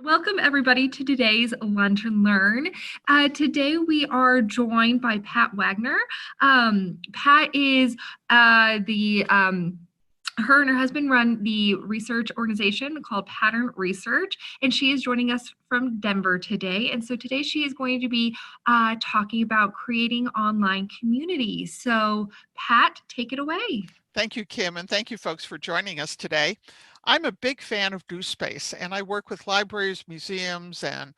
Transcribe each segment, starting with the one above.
Welcome everybody to today's Lunch and Learn. Today we are joined by Pat Wagner. Pat is the her and her husband run the research organization called Pattern Research, and she is joining us from Denver today. And so today she is going to be talking about creating online communities. So Pat, take it away. Thank you, Kim, and thank you folks for joining us today. I'm a big fan of DoSpace, and I work with libraries, museums, and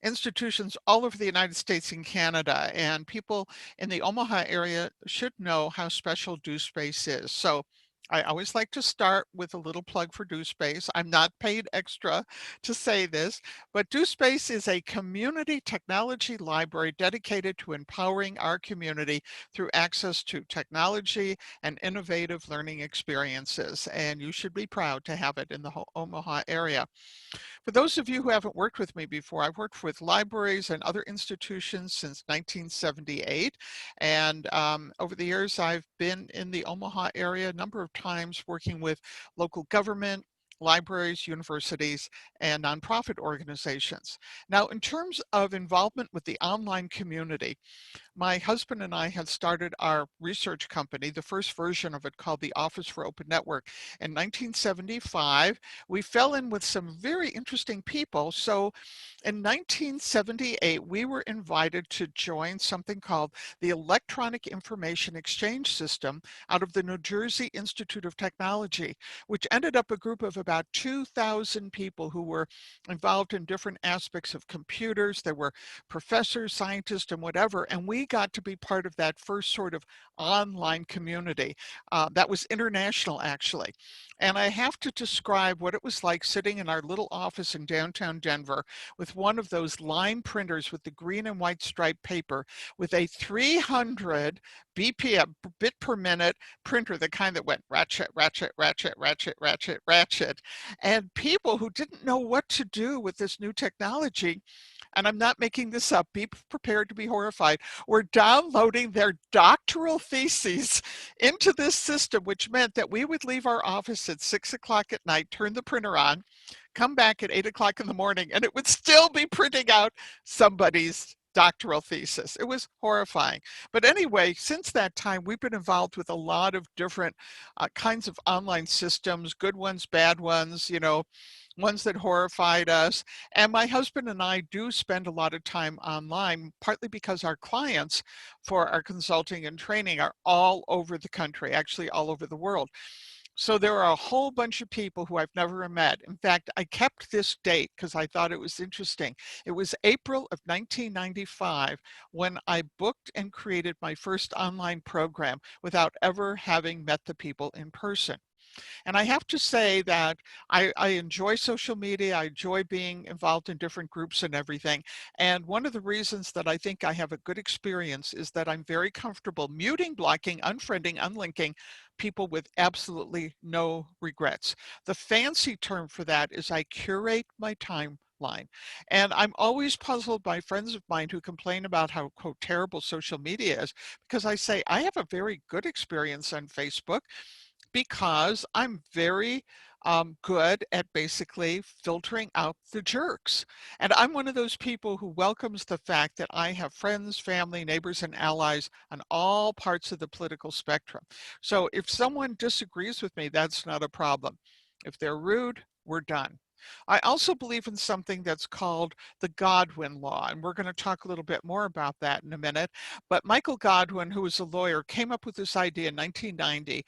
institutions all over the United States and Canada, and people in the Omaha area should know how special DoSpace is. So I always like to start with a little plug for DoSpace. I'm not paid extra to say this, but DoSpace is a community technology library dedicated to empowering our community through access to technology and innovative learning experiences. And you should be proud to have it in the Omaha area. For those of you who haven't worked with me before, I've worked with libraries and other institutions since 1978. And over the years, I've been in the Omaha area a number of times working with local government, libraries, universities, and nonprofit organizations. Now, in terms of involvement with the online community, my husband and I had started our research company, the first version of it called the Office for Open Network in 1975. We fell in with some very interesting people. So in 1978, we were invited to join something called the Electronic Information Exchange System out of the New Jersey Institute of Technology, which ended up a group of about 2,000 people who were involved in different aspects of computers. There were professors, scientists, and whatever, and we got to be part of that first sort of online community that was international, actually. And I have to describe what it was like sitting in our little office in downtown Denver with one of those line printers with the green and white striped paper with a 300 BPM, bit per minute printer, the kind that went ratchet, ratchet, ratchet, ratchet, ratchet, ratchet. And people who didn't know what to do with this new technology, and I'm not making this up, be prepared to be horrified, were downloading their doctoral theses into this system, which meant that we would leave our office at 6 o'clock at night, turn the printer on, come back at 8 o'clock in the morning, and it would still be printing out somebody's doctoral thesis. It was horrifying. But anyway, since that time, we've been involved with a lot of different kinds of online systems, good ones, bad ones, ones that horrified us. And my husband and I do spend a lot of time online, partly because our clients for our consulting and training are all over the country, actually all over the world. So there are a whole bunch of people who I've never met. In fact, I kept this date because I thought it was interesting. It was April of 1995 when I booked and created my first online program without ever having met the people in person. And I have to say that I enjoy social media. I enjoy being involved in different groups and everything. And one of the reasons that I think I have a good experience is that I'm very comfortable muting, blocking, unfriending, unlinking people with absolutely no regrets. The fancy term for that is I curate my timeline. And I'm always puzzled by friends of mine who complain about how, quote, terrible social media is, because I say I have a very good experience on Facebook because I'm very good at basically filtering out the jerks. And I'm one of those people who welcomes the fact that I have friends, family, neighbors, and allies on all parts of the political spectrum. So if someone disagrees with me, that's not a problem. If they're rude, we're done. I also believe in something that's called the Godwin Law, and we're going to talk a little bit more about that in a minute. But Michael Godwin, who was a lawyer, came up with this idea in 1990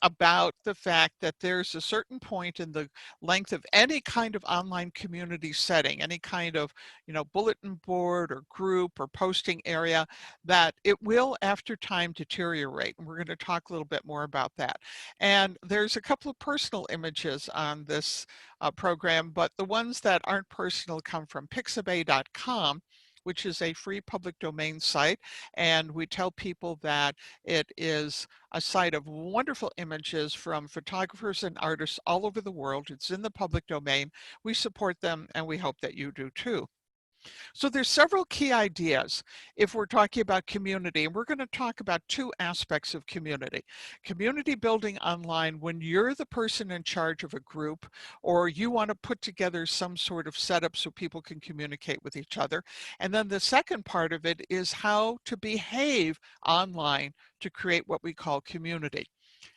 about the fact that there's a certain point in the length of any kind of online community setting, any kind of, bulletin board or group or posting area, that it will after time deteriorate. And we're going to talk a little bit more about that. And there's a couple of personal images on this program, but the ones that aren't personal come from pixabay.com, which is a free public domain site. And we tell people that it is a site of wonderful images from photographers and artists all over the world. It's in the public domain. We support them, and we hope that you do too. So there's several key ideas if we're talking about community, and we're going to talk about two aspects of community. Community building online when you're the person in charge of a group or you want to put together some sort of setup so people can communicate with each other. And then the second part of it is how to behave online to create what we call community.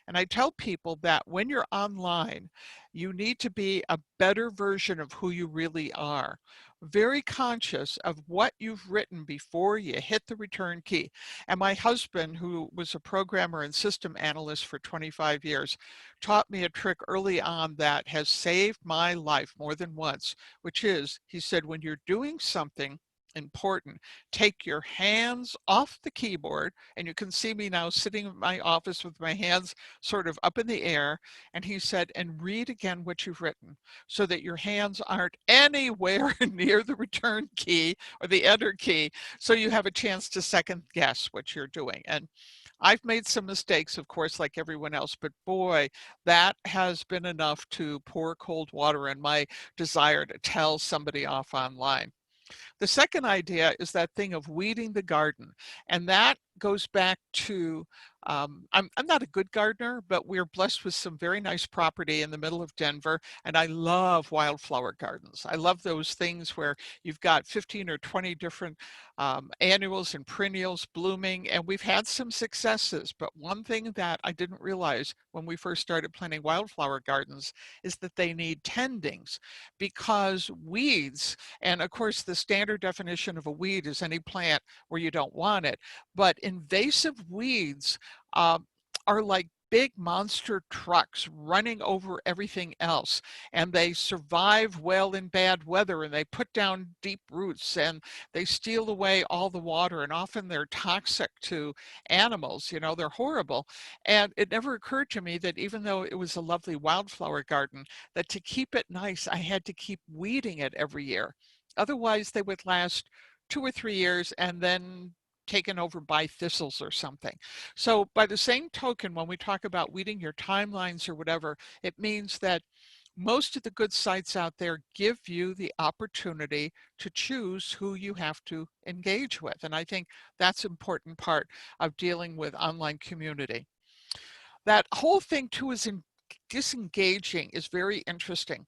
And I tell people that when you're online, you need to be a better version of who you really are. Very conscious of what you've written before you hit the return key. And my husband, who was a programmer and system analyst for 25 years, taught me a trick early on that has saved my life more than once, which is, he said, when you're doing something important, take your hands off the keyboard, and you can see me now sitting in my office with my hands sort of up in the air, and he said, and read again what you've written so that your hands aren't anywhere near the return key or the enter key, so you have a chance to second guess what you're doing. And I've made some mistakes, of course, like everyone else, but boy, that has been enough to pour cold water on my desire to tell somebody off online. The second idea is that thing of weeding the garden. And that goes back to, I'm not a good gardener, but we're blessed with some very nice property in the middle of Denver. And I love wildflower gardens. I love those things where you've got 15 or 20 different annuals and perennials blooming. And we've had some successes. But one thing that I didn't realize when we first started planting wildflower gardens is that they need tendings, because weeds, and of course, the standard definition of a weed is any plant where you don't want it. But invasive weeds are like big monster trucks running over everything else. And they survive well in bad weather, and they put down deep roots, and they steal away all the water. And often they're toxic to animals. You know, they're horrible. And it never occurred to me that even though it was a lovely wildflower garden, that to keep it nice, I had to keep weeding it every year. Otherwise, they would last 2 or 3 years and then taken over by thistles or something. So by the same token, when we talk about weeding your timelines or whatever, it means that most of the good sites out there give you the opportunity to choose who you have to engage with. And I think that's an important part of dealing with online community. That whole thing too is disengaging is very interesting.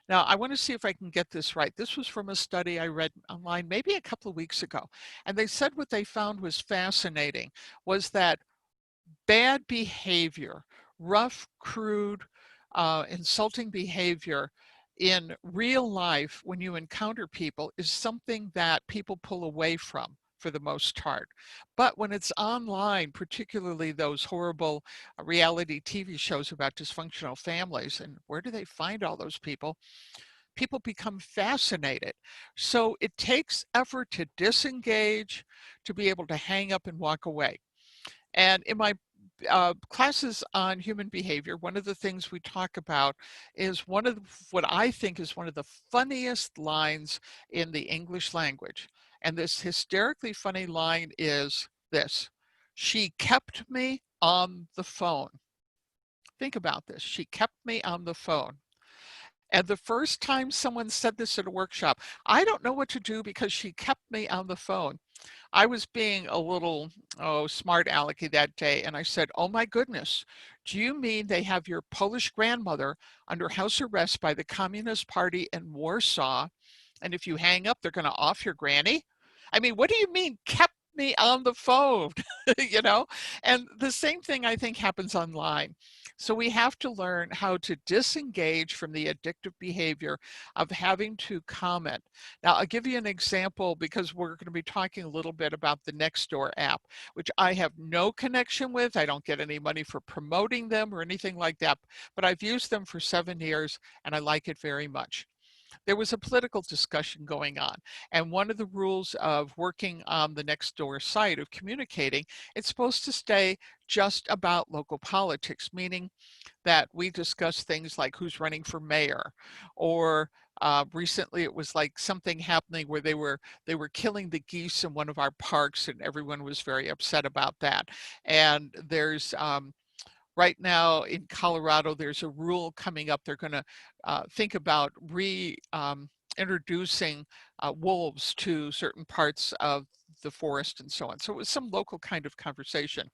Now, I want to see if I can get this right. This was from a study I read online maybe a couple of weeks ago. And they said what they found was fascinating was that bad behavior, rough, crude, insulting behavior in real life when you encounter people is something that people pull away from for the most part. But when it's online, particularly those horrible reality TV shows about dysfunctional families, and where do they find all those people? People become fascinated. So it takes effort to disengage, to be able to hang up and walk away. And in my classes on human behavior, one of the things we talk about is what I think is one of the funniest lines in the English language. And this hysterically funny line is this: she kept me on the phone. Think about this. She kept me on the phone. And the first time someone said this at a workshop, I don't know what to do because she kept me on the phone. I was being a little, smart alecky that day, and I said, oh my goodness, do you mean they have your Polish grandmother under house arrest by the Communist Party in Warsaw, and if you hang up, they're going to off your granny? I mean, what do you mean kept me on the phone? You know? And the same thing I think happens online. So we have to learn how to disengage from the addictive behavior of having to comment. Now, I'll give you an example because we're going to be talking a little bit about the Nextdoor app, which I have no connection with. I don't get any money for promoting them or anything like that, but I've used them for 7 years and I like it very much. There was a political discussion going on. And one of the rules of working on the Nextdoor site of communicating, it's supposed to stay just about local politics, meaning that we discuss things like who's running for mayor, or recently it was like something happening where they were killing the geese in one of our parks, and everyone was very upset about that. And there's right now in Colorado, there's a rule coming up. They're going to think about introducing wolves to certain parts of the forest and so on. So it was some local kind of conversation.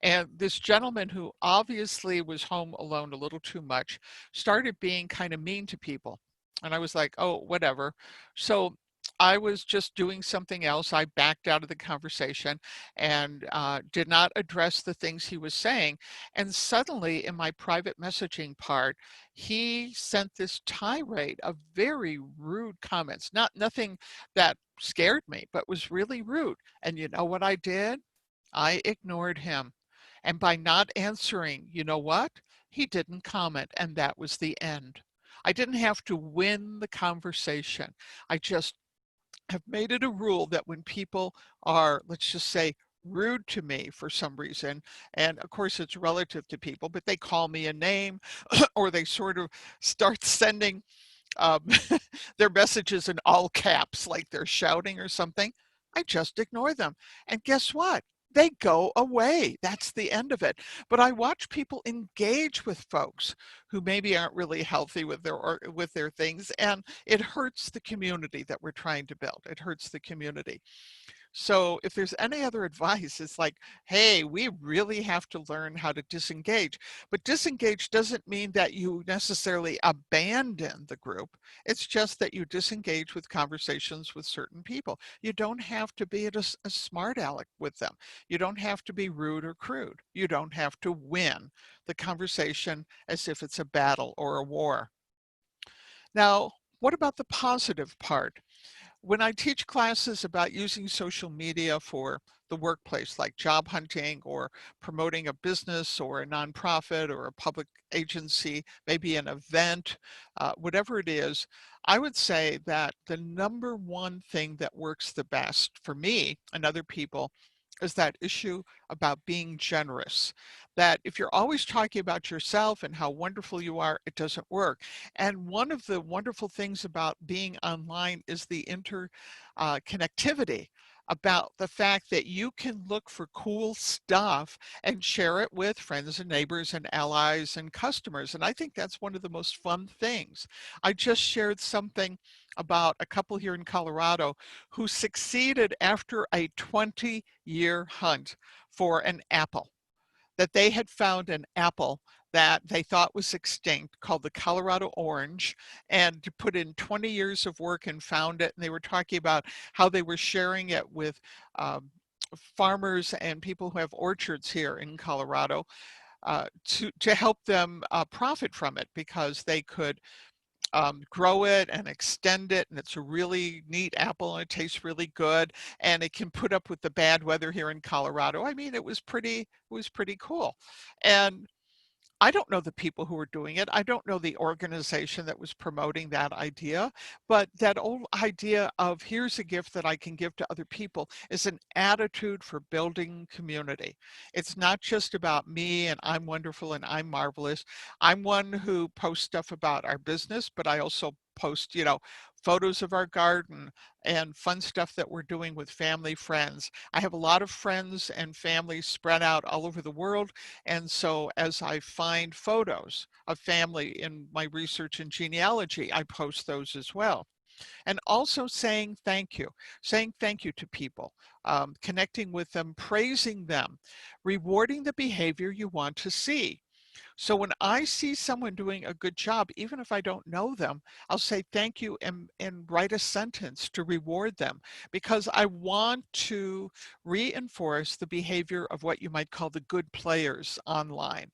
And this gentleman who obviously was home alone a little too much started being kind of mean to people. And I was like, oh, whatever. So I was just doing something else. I backed out of the conversation and did not address the things he was saying. And suddenly, in my private messaging part, he sent this tirade of very rude comments. Nothing that scared me, but was really rude. And you know what I did? I ignored him. And by not answering, you know what? He didn't comment, and that was the end. I didn't have to win the conversation. I just have made it a rule that when people are, let's just say, rude to me for some reason, and of course it's relative to people, but they call me a name or they sort of start sending um, their messages in all caps, like they're shouting or something, I just ignore them. And guess what? They go away. That's the end of it. But I watch people engage with folks who maybe aren't really healthy with their things, and it hurts the community that we're trying to build. It hurts the community. So if there's any other advice, it's like, hey, we really have to learn how to disengage. But disengage doesn't mean that you necessarily abandon the group. It's just that you disengage with conversations with certain people. You don't have to be a smart aleck with them. You don't have to be rude or crude. You don't have to win the conversation as if it's a battle or a war. Now, what about the positive part? When I teach classes about using social media for the workplace, like job hunting or promoting a business or a nonprofit or a public agency, maybe an event, whatever it is, I would say that the number one thing that works the best for me and other people is that issue about being generous. That if you're always talking about yourself and how wonderful you are, it doesn't work. And one of the wonderful things about being online is the connectivity, about the fact that you can look for cool stuff and share it with friends and neighbors and allies and customers. And I think that's one of the most fun things. I just shared something about a couple here in Colorado who succeeded after a 20-year hunt for an apple, that they had found an apple that they thought was extinct called the Colorado orange, and put in 20 years of work and found it. And they were talking about how they were sharing it with farmers and people who have orchards here in Colorado, to help them profit from it, because they could grow it and extend it, and it's a really neat apple and it tastes really good, and it can put up with the bad weather here in Colorado. I mean, it was pretty cool. And I don't know the people who were doing it. I don't know the organization that was promoting that idea, but that old idea of here's a gift that I can give to other people is an attitude for building community. It's not just about me and I'm wonderful and I'm marvelous. I'm one who posts stuff about our business, but I also post, photos of our garden and fun stuff that we're doing with family, friends. I have a lot of friends and families spread out all over the world. And so as I find photos of family in my research and genealogy, I post those as well. And also saying thank you to people, connecting with them, praising them, rewarding the behavior you want to see. So when I see someone doing a good job, even if I don't know them, I'll say thank you and write a sentence to reward them, because I want to reinforce the behavior of what you might call the good players online,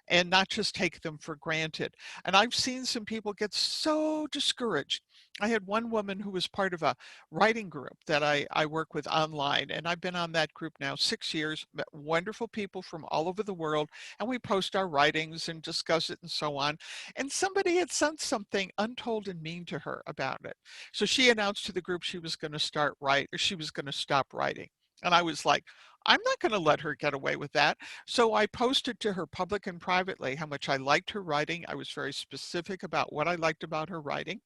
and not just take them for granted. And I've seen some people get so discouraged. I had one woman who was part of a writing group that I work with online, and I've been on that group now 6 years, met wonderful people from all over the world, and we post our writings and discuss it and so on. And somebody had sent something untold and mean to her about it. So she announced to the group she was going to stop writing. And I was like, I'm not going to let her get away with that. So I posted to her public and privately how much I liked her writing. I was very specific about what I liked about her writing.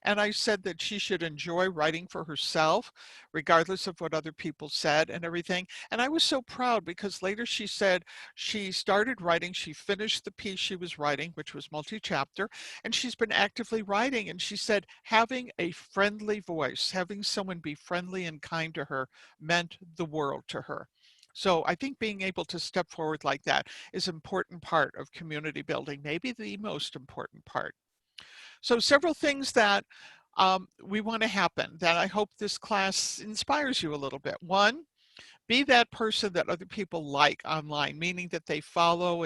And I said that she should enjoy writing for herself, regardless of what other people said and everything. And I was so proud because later she said she started writing, she finished the piece she was writing, which was multi-chapter, and she's been actively writing. And she said having a friendly voice, having someone be friendly and kind to her meant the world to her. So I think being able to step forward like that is an important part of community building, maybe the most important part. So several things that we want to happen that I hope this class inspires you a little bit. One, be that person that other people like online, meaning that they follow,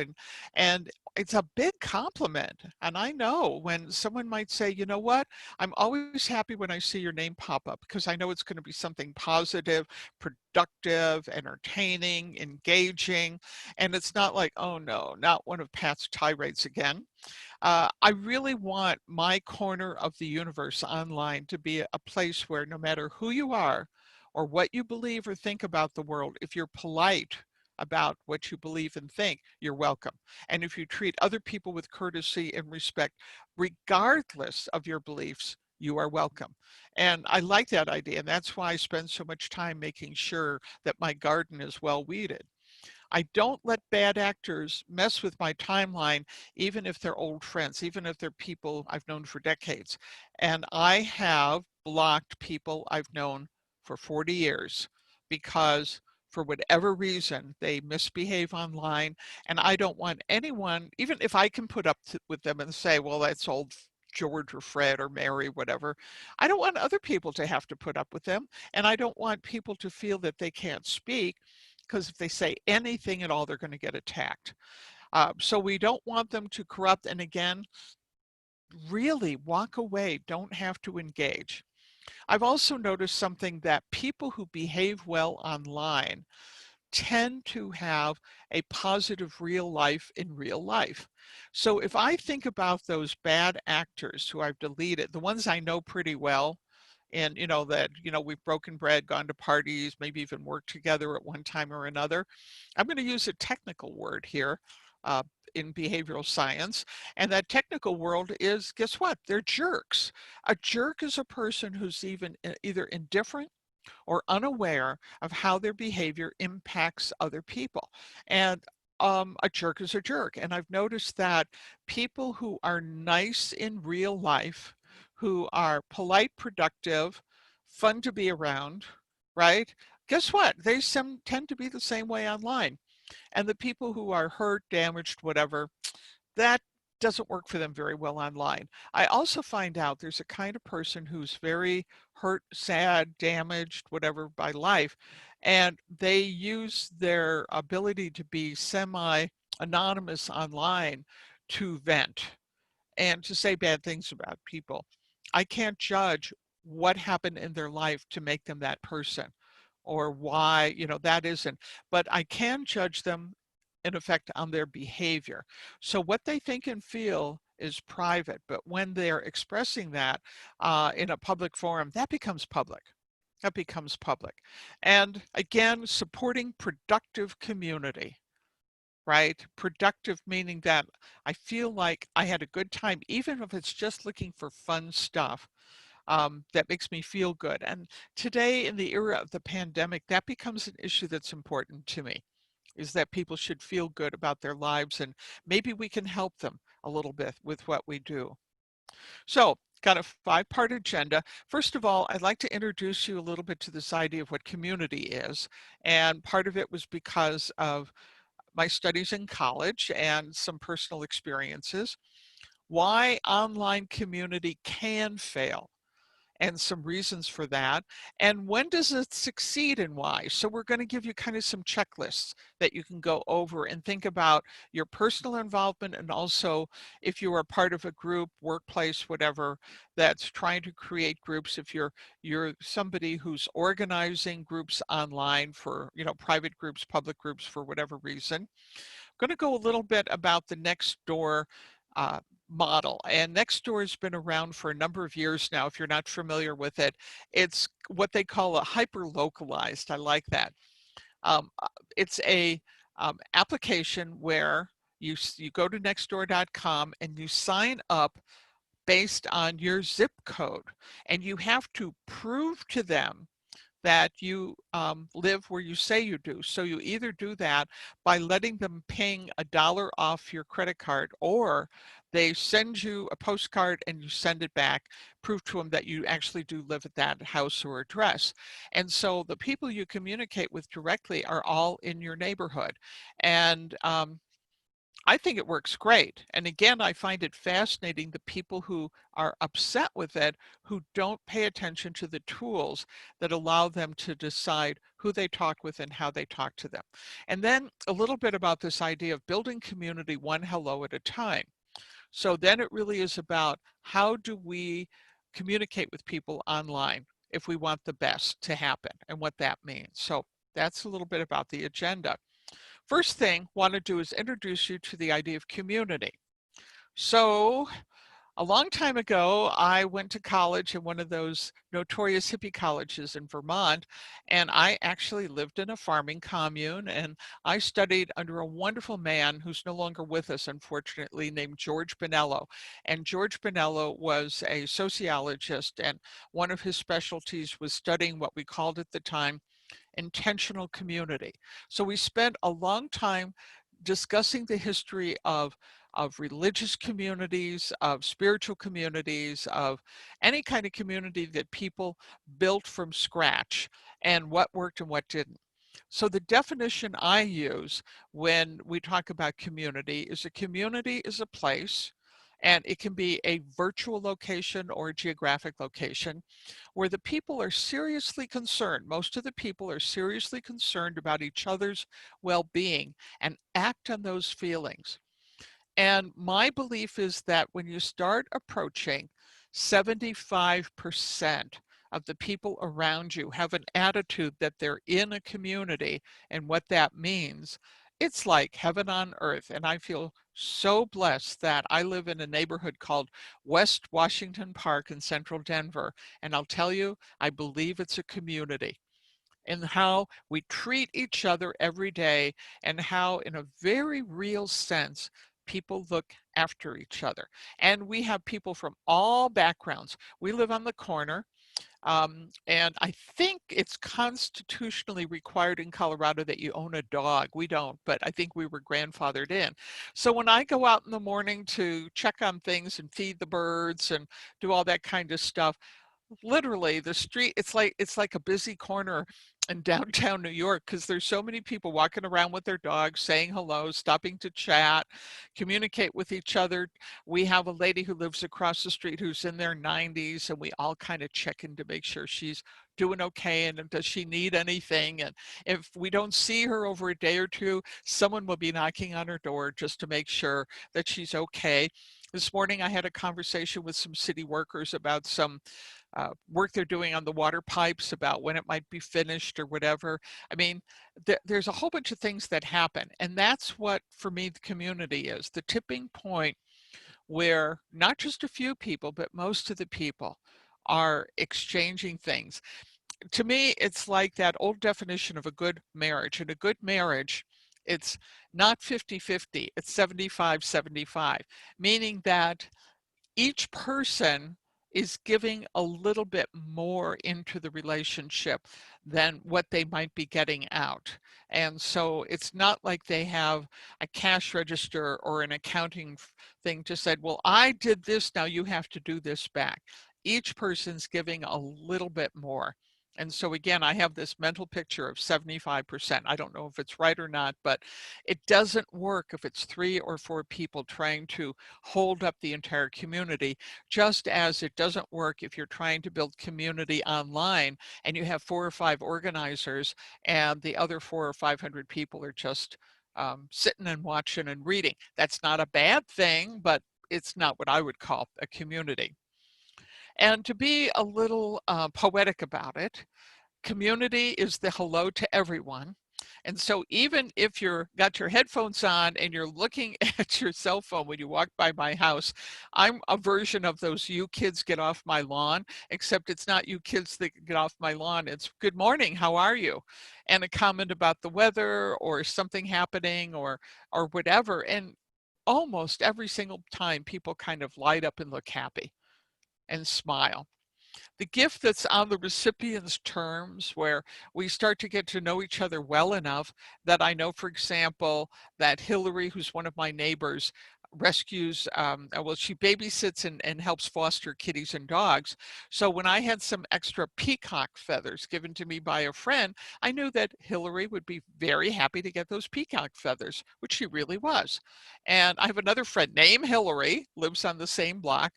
and it's a big compliment. And I know when someone might say, you know what, I'm always happy when I see your name pop up because I know it's going to be something positive, productive, entertaining, engaging. And it's not like, oh no, not one of Pat's tirades again. I really want my corner of the universe online to be a place where no matter who you are or what you believe or think about the world, if you're polite about what you believe and think, you're welcome. And if you treat other people with courtesy and respect, regardless of your beliefs, you are welcome. And I like that idea. And that's why I spend so much time making sure that my garden is well weeded. I don't let bad actors mess with my timeline, even if they're old friends, even if they're people I've known for decades. And I have blocked people I've known for 40 years because for whatever reason, they misbehave online. And I don't want anyone, even if I can put up with them and say, well, that's old George or Fred or Mary, whatever. I don't want other people to have to put up with them. And I don't want people to feel that they can't speak because if they say anything at all, they're going to get attacked. So we don't want them to corrupt. And again, really walk away, don't have to engage. I've also noticed something that people who behave well online tend to have a positive real life in real life. So if I think about those bad actors who I've deleted, the ones I know pretty well, and that we've broken bread, gone to parties, maybe even worked together at one time or another. I'm going to use a technical word here uh, in behavioral science, and that technical world is, guess what, they're jerks. A jerk is a person who's even either indifferent or unaware of how their behavior impacts other people. And a jerk is a jerk. And I've noticed that people who are nice in real life, who are polite, productive, fun to be around, right? Guess what? They tend to be the same way online. And the people who are hurt, damaged, whatever, that doesn't work for them very well online. I also find out there's a kind of person who's very hurt, sad, damaged, whatever by life, and they use their ability to be semi-anonymous online to vent and to say bad things about people. I can't judge what happened in their life to make them that person or why, that isn't, but I can judge them in effect on their behavior. So what they think and feel is private, but when they're expressing that in a public forum, that becomes public. That becomes public. And again, supporting productive community, right? Productive meaning that I feel like I had a good time, even if it's just looking for fun stuff that makes me feel good. And today, in the era of the pandemic, that becomes an issue that's important to me, is that people should feel good about their lives, and maybe we can help them a little bit with what we do. So, got a 5-part agenda. First of all, I'd like to introduce you a little bit to this idea of what community is. And part of it was because of my studies in college and some personal experiences. Why online community can fail and some reasons for that. And when does it succeed and why? So we're going to give you kind of some checklists that you can go over and think about your personal involvement, and also if you are part of a group, workplace, whatever, that's trying to create groups. If you're somebody who's organizing groups online for, private groups, public groups, for whatever reason. I'm going to go a little bit about the Nextdoor uh, model. And Nextdoor has been around for a number of years now. If you're not familiar with it, it's what they call a hyper-localized. I like that. It's a application where you go to nextdoor.com and you sign up based on your zip code, and you have to prove to them that you live where you say you do. So you either do that by letting them ping $1 off your credit card, or they send you a postcard and you send it back, prove to them that you actually do live at that house or address. And so the people you communicate with directly are all in your neighborhood. And I think it works great. And again, I find it fascinating the people who are upset with it, who don't pay attention to the tools that allow them to decide who they talk with and how they talk to them. And then a little bit about this idea of building community one hello at a time. So then it really is about, how do we communicate with people online if we want the best to happen, and what that means. So that's a little bit about the agenda. First thing I want to do is introduce you to the idea of community. So a long time ago, I went to college in one of those notorious hippie colleges in Vermont, and I actually lived in a farming commune, and I studied under a wonderful man who's no longer with us, unfortunately, named George Bonello. And George Bonello was a sociologist, and one of his specialties was studying what we called at the time intentional community. So we spent a long time discussing the history of religious communities, of spiritual communities, of any kind of community that people built from scratch, and what worked and what didn't. So the definition I use when we talk about community is, a community is a place, and it can be a virtual location or a geographic location, where the people are seriously concerned. Most of the people are seriously concerned about each other's well-being and act on those feelings. And my belief is that when you start approaching 75% of the people around you have an attitude that they're in a community and what that means, it's like heaven on earth. And I feel so blessed that I live in a neighborhood called West Washington Park in central Denver. And I'll tell you, I believe it's a community, in how we treat each other every day, and how, in a very real sense, people look after each other. And we have people from all backgrounds. We live on the corner, and I think it's constitutionally required in Colorado that you own a dog. We don't, but I think we were grandfathered in. So when I go out in the morning to check on things and feed the birds and do all that kind of stuff, literally the street, it's like a busy corner in downtown New York, because there's so many people walking around with their dogs, saying hello, stopping to chat, communicate with each other. We have a lady who lives across the street who's in their 90s, and we all kind of check in to make sure she's doing okay, and does she need anything. And if we don't see her over a day or two, someone will be knocking on her door just to make sure that she's okay. This morning I had a conversation with some city workers about some work they're doing on the water pipes, about when it might be finished or whatever. I mean, there's a whole bunch of things that happen. And that's what, for me, the community is the tipping point, where not just a few people, but most of the people are exchanging things. To me, it's like that old definition of a good marriage. In a good marriage, it's not 50-50, it's 75-75, meaning that each person is giving a little bit more into the relationship than what they might be getting out. And so it's not like they have a cash register or an accounting thing to say, well, I did this, now you have to do this back. Each person's giving a little bit more. And so again, I have this mental picture of 75%. I don't know if it's right or not, but it doesn't work if it's 3 or 4 people trying to hold up the entire community, just as it doesn't work if you're trying to build community online and you have 4 or 5 organizers and the other 400 or 500 people are just sitting and watching and reading. That's not a bad thing, but it's not what I would call a community. And to be a little poetic about it, community is the hello to everyone. And so even if you're got your headphones on and you're looking at your cell phone when you walk by my house, I'm a version of those "you kids get off my lawn," except it's not you kids that get off my lawn. It's "good morning, how are you?" And a comment about the weather or something happening or whatever. And almost every single time people kind of light up and look happy and smile. The gift that's on the recipient's terms, where we start to get to know each other well enough that I know, for example, that Hillary, who's one of my neighbors, rescues, well, she babysits and helps foster kitties and dogs. So when I had some extra peacock feathers given to me by a friend, I knew that Hillary would be very happy to get those peacock feathers, which she really was. And I have another friend named Hillary, lives on the same block,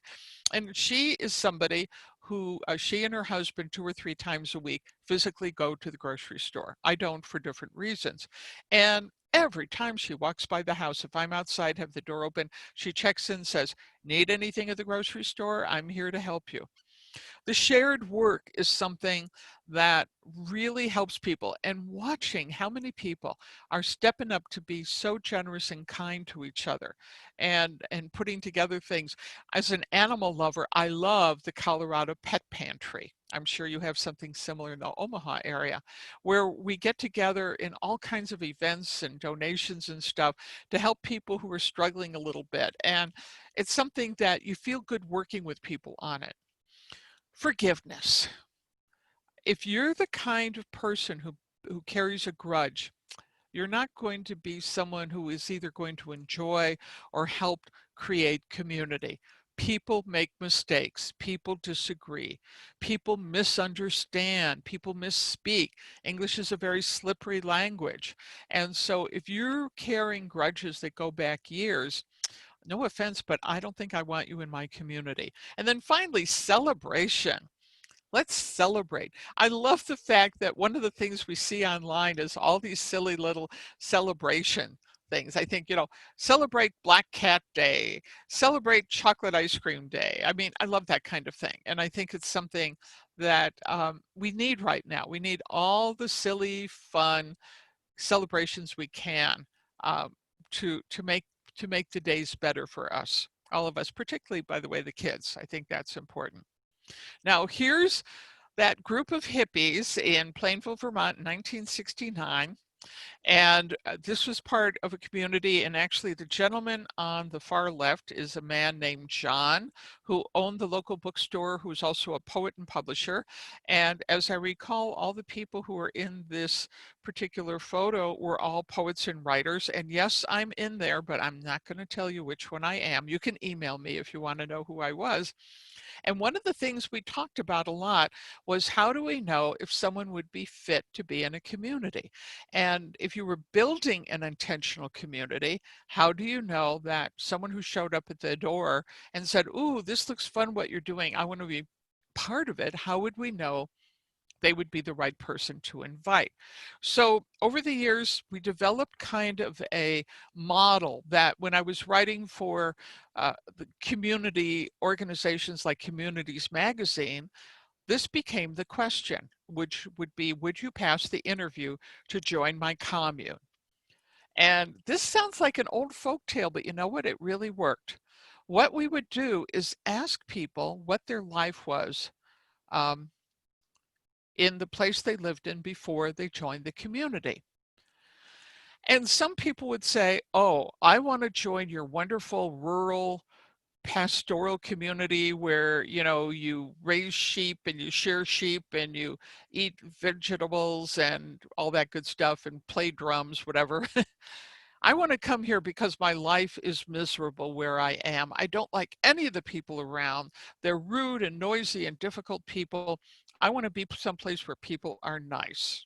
and she is somebody who she and her husband 2 or 3 times a week physically go to the grocery store. I don't, for different reasons. And every time she walks by the house, if I'm outside, have the door open, she checks in, says, "Need anything at the grocery store? I'm here to help you." The shared work is something that really helps people, and watching how many people are stepping up to be so generous and kind to each other and putting together things. As an animal lover, I love the Colorado Pet Pantry. I'm sure you have something similar in the Omaha area, where we get together in all kinds of events and donations and stuff to help people who are struggling a little bit. And it's something that you feel good working with people on it. Forgiveness. If you're the kind of person who carries a grudge, you're not going to be someone who is either going to enjoy or help create community. People make mistakes. People disagree. People misunderstand. People misspeak. English is a very slippery language. And so if you're carrying grudges that go back years, no offense, but I don't think I want you in my community. And then finally, celebration. Let's celebrate. I love the fact that one of the things we see online is all these silly little celebration things. I think, celebrate Black Cat Day, celebrate Chocolate Ice Cream Day. I mean, I love that kind of thing. And I think it's something that we need right now. We need all the silly, fun celebrations we can um, to make the days better for us, all of us, particularly, by the way, the kids. I think that's important. Now, here's that group of hippies in Plainville, Vermont in 1969. And this was part of a community. And actually, the gentleman on the far left is a man named John, who owned the local bookstore, who's also a poet and publisher. And as I recall, all the people who are in this particular photo were all poets and writers. And yes, I'm in there, but I'm not going to tell you which one I am. You can email me if you want to know who I was. And one of the things we talked about a lot was, how do we know if someone would be fit to be in a community? And if you were building an intentional community, how do you know that someone who showed up at the door and said, "Ooh, this looks fun what you're doing, I want to be part of it," how would we know they would be the right person to invite? So over the years, we developed kind of a model that when I was writing for the community organizations like Communities Magazine, this became the question, which would be, would you pass the interview to join my commune? And this sounds like an old folk tale, but you know what? It really worked. What we would do is ask people what their life was um, in the place they lived in before they joined the community. And some people would say, "Oh, I want to join your wonderful rural pastoral community where, you raise sheep and you shear sheep and you eat vegetables and all that good stuff and play drums, whatever. I want to come here because my life is miserable where I am. I don't like any of the people around. They're rude and noisy and difficult people. I want to be someplace where people are nice."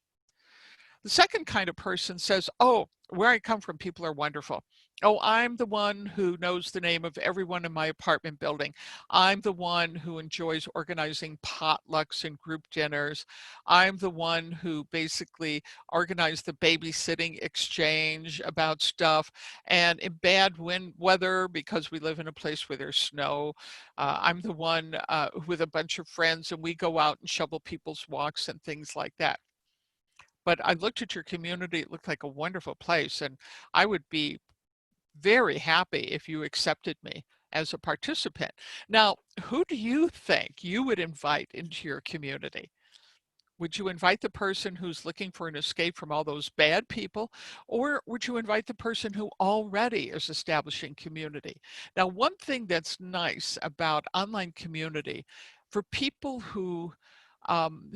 The second kind of person says, "Oh, where I come from, people are wonderful. Oh, I'm the one who knows the name of everyone in my apartment building. I'm the one who enjoys organizing potlucks and group dinners. I'm the one who basically organized the babysitting exchange about stuff. And in bad weather, because we live in a place where there's snow, I'm the one with a bunch of friends, and we go out and shovel people's walks and things like that." but I looked at your community, it looked like a wonderful place, and I would be very happy if you accepted me as a participant. Now, who do you think you would invite into your community? Would you invite the person who's looking for an escape from all those bad people, or would you invite the person who already is establishing community? Now, one thing that's nice about online community for people who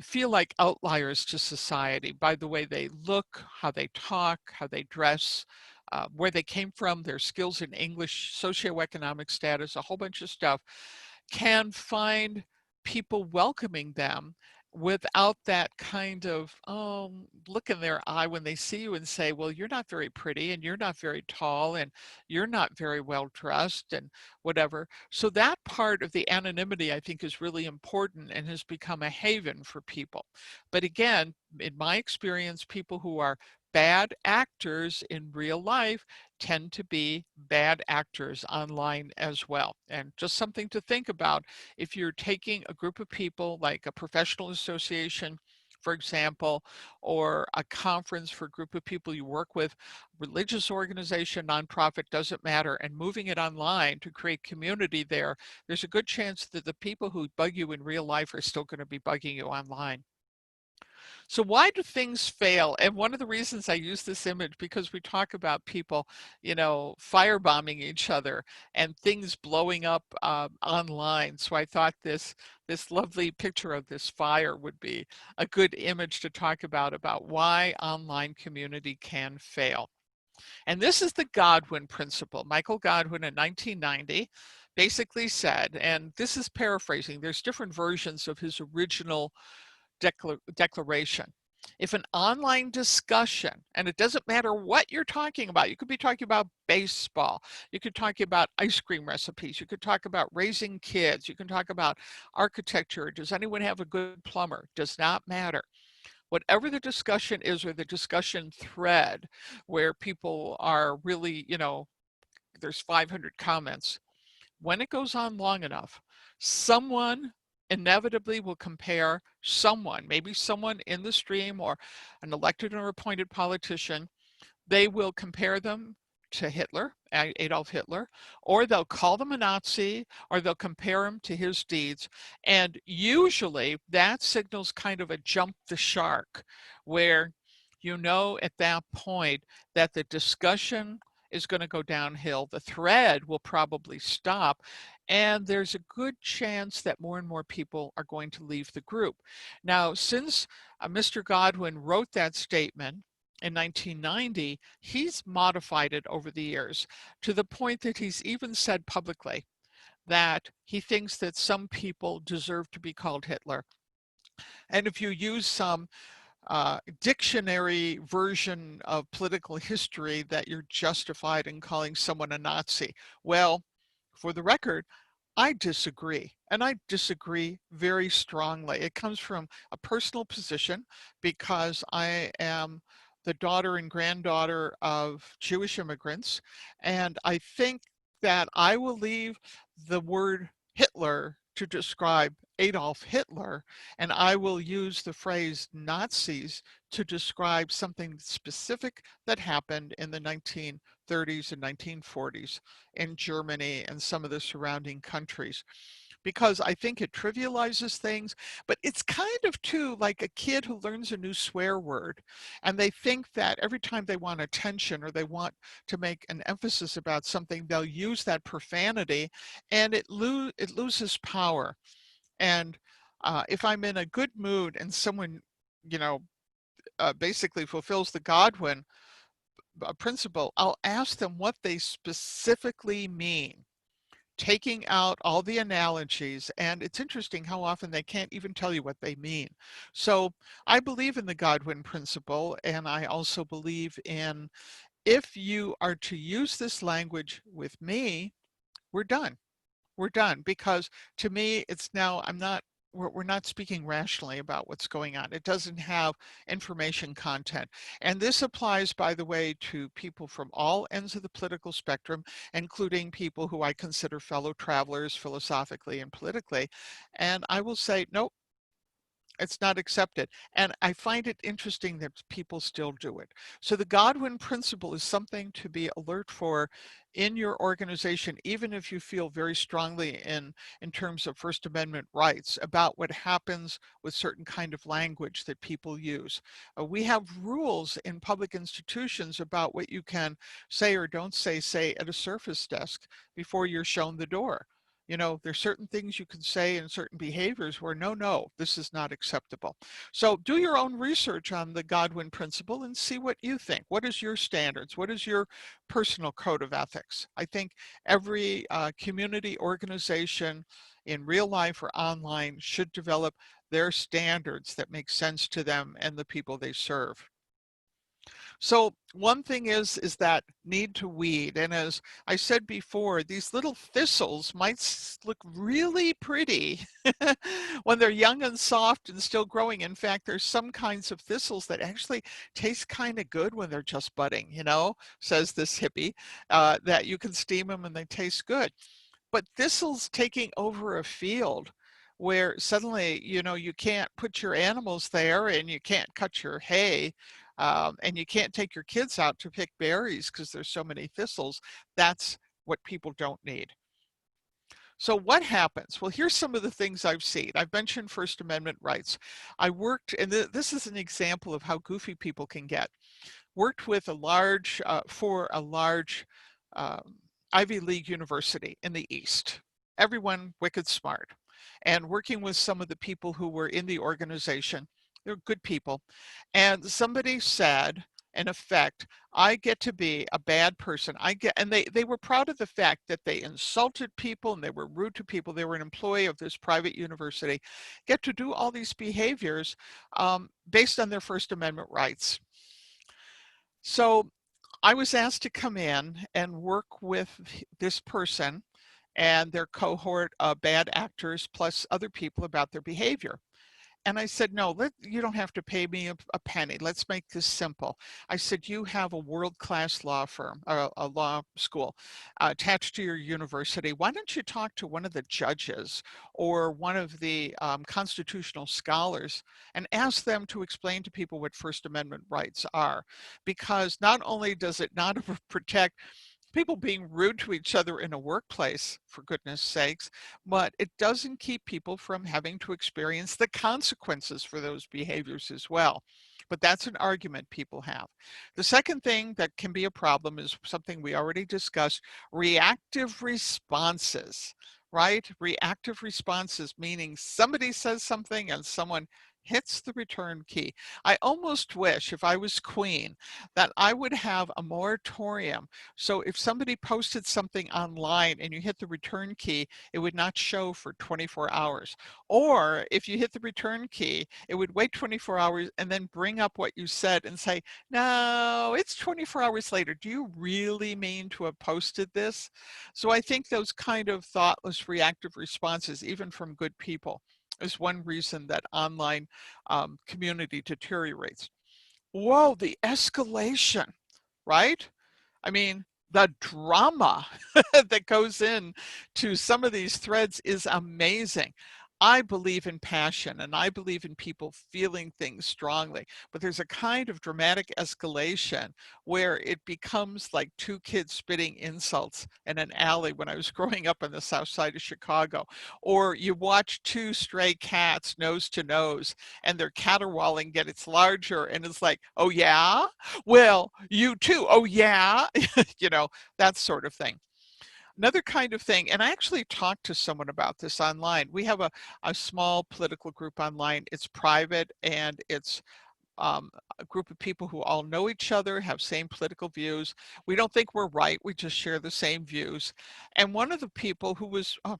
feel like outliers to society by the way they look, how they talk, how they dress, where they came from, their skills in English, socioeconomic status, a whole bunch of stuff, can find people welcoming them without that kind of look in their eye when they see you and say, well, you're not very pretty and you're not very tall and you're not very well dressed and whatever. So that part of the anonymity, I think, is really important and has become a haven for people. But again, in my experience, people who are bad actors in real life tend to be bad actors online as well. And just something to think about if you're taking a group of people like a professional association, for example, or a conference for a group of people you work with, religious organization, nonprofit, doesn't matter, and moving it online to create community there, there's a good chance that the people who bug you in real life are still going to be bugging you online. So why do things fail? And one of the reasons I use this image, because we talk about people, firebombing each other and things blowing up online. So I thought this lovely picture of this fire would be a good image to talk about why online community can fail. And this is the Godwin principle. Michael Godwin in 1990 basically said, and this is paraphrasing, there's different versions of his original declaration. If an online discussion, and it doesn't matter what you're talking about, you could be talking about baseball, you could talk about ice cream recipes, you could talk about raising kids, you can talk about architecture, does anyone have a good plumber? Does not matter. Whatever the discussion is, or the discussion thread where people are really, there's 500 comments, when it goes on long enough, someone inevitably will compare someone, maybe someone in the stream or an elected or appointed politician, they will compare them to Hitler, Adolf Hitler, or they'll call them a Nazi, or they'll compare him to his deeds. And usually that signals kind of a jump the shark, where at that point that the discussion is going to go downhill, the thread will probably stop, and there's a good chance that more and more people are going to leave the group. Now, since Mr. Godwin wrote that statement in 1990, he's modified it over the years to the point that he's even said publicly that he thinks that some people deserve to be called Hitler. And if you use some dictionary version of political history, that you're justified in calling someone a Nazi. Well, for the record, I disagree, and I disagree very strongly. It comes from a personal position because I am the daughter and granddaughter of Jewish immigrants, and I think that I will leave the word Hitler to describe Adolf Hitler, and I will use the phrase Nazis to describe something specific that happened in the 1930s and 1940s in Germany and some of the surrounding countries, because I think it trivializes things, but it's kind of too like a kid who learns a new swear word and they think that every time they want attention or they want to make an emphasis about something, they'll use that profanity and it loses power. And if I'm in a good mood and someone, you know, basically fulfills the Godwin principle, I'll ask them what they specifically mean, taking out all the analogies. And it's interesting how often they can't even tell you what they mean. So I believe in the Godwin principle, and I also believe in, if you are to use this language with me, we're done. We're done, because to me, it's now, we're not speaking rationally about what's going on. It doesn't have information content. And this applies, by the way, to people from all ends of the political spectrum, including people who I consider fellow travelers philosophically and politically. And I will say, nope, It's not accepted. And I find it interesting that people still do it. So the Godwin principle is something to be alert for in your organization, even if you feel very strongly in terms of First Amendment rights about what happens with certain kind of language that people use. We have rules in public institutions about what you can say or don't say at a surface desk before you're shown the door. You know, there's certain things you can say and certain behaviors where no, this is not acceptable. So do your own research on the Godwin principle and see what you think. What is your standards? What is your personal code of ethics? I think every community organization in real life or online should develop their standards that make sense to them and the people they serve. So one thing is that need to weed. And as I said before, these little thistles might look really pretty when they're young and soft and still growing. In fact, there's some kinds of thistles that actually taste kind of good when they're just budding, you know, says this hippie, that you can steam them and they taste good. But thistles taking over a field where suddenly, you know, you can't put your animals there and you can't cut your hay, and you can't take your kids out to pick berries because there's so many thistles. That's what people don't need. So what happens? Well, here's some of the things I've seen. I've mentioned First Amendment rights. I worked, and this is an example of how goofy people can get. Worked with for a large um, Ivy League university in the East. Everyone wicked smart. And working with some of the people who were in the organization, they're good people. And somebody said, in effect, I get to be a bad person. And they were proud of the fact that they insulted people and they were rude to people. They were an employee of this private university, get to do all these behaviors based on their First Amendment rights. So I was asked to come in and work with this person and their cohort of bad actors plus other people about their behavior. And I said, no, you don't have to pay me a penny. Let's make this simple. I said, you have a world-class law firm, a law school attached to your university. Why don't you talk to one of the judges or one of the constitutional scholars and ask them to explain to people what First Amendment rights are? Because not only does it not protect people being rude to each other in a workplace, for goodness sakes, but it doesn't keep people from having to experience the consequences for those behaviors as well. But that's an argument people have. The second thing that can be a problem is something we already discussed, reactive responses, right? Reactive responses, meaning somebody says something and someone hits the return key. I almost wish, if I was queen, that I would have a moratorium. So if somebody posted something online and you hit the return key, it would not show for 24 hours. Or if you hit the return key, it would wait 24 hours and then bring up what you said and say, no, it's 24 hours later. Do you really mean to have posted this? So I think those kind of thoughtless reactive responses, even from good people, is one reason that online community deteriorates. Whoa, the escalation, right? I mean, the drama that goes in to some of these threads is amazing. I believe in passion and I believe in people feeling things strongly, but there's a kind of dramatic escalation where it becomes like two kids spitting insults in an alley when I was growing up on the south side of Chicago. Or you watch two stray cats nose to nose and their caterwauling gets larger and it's like, oh yeah? Well, you too. Oh yeah? You know, that sort of thing. Another kind of thing, and I actually talked to someone about this online. We have a small political group online. It's private and it's a group of people who all know each other, have same political views. We don't think we're right. We just share the same views. And one of the people who was a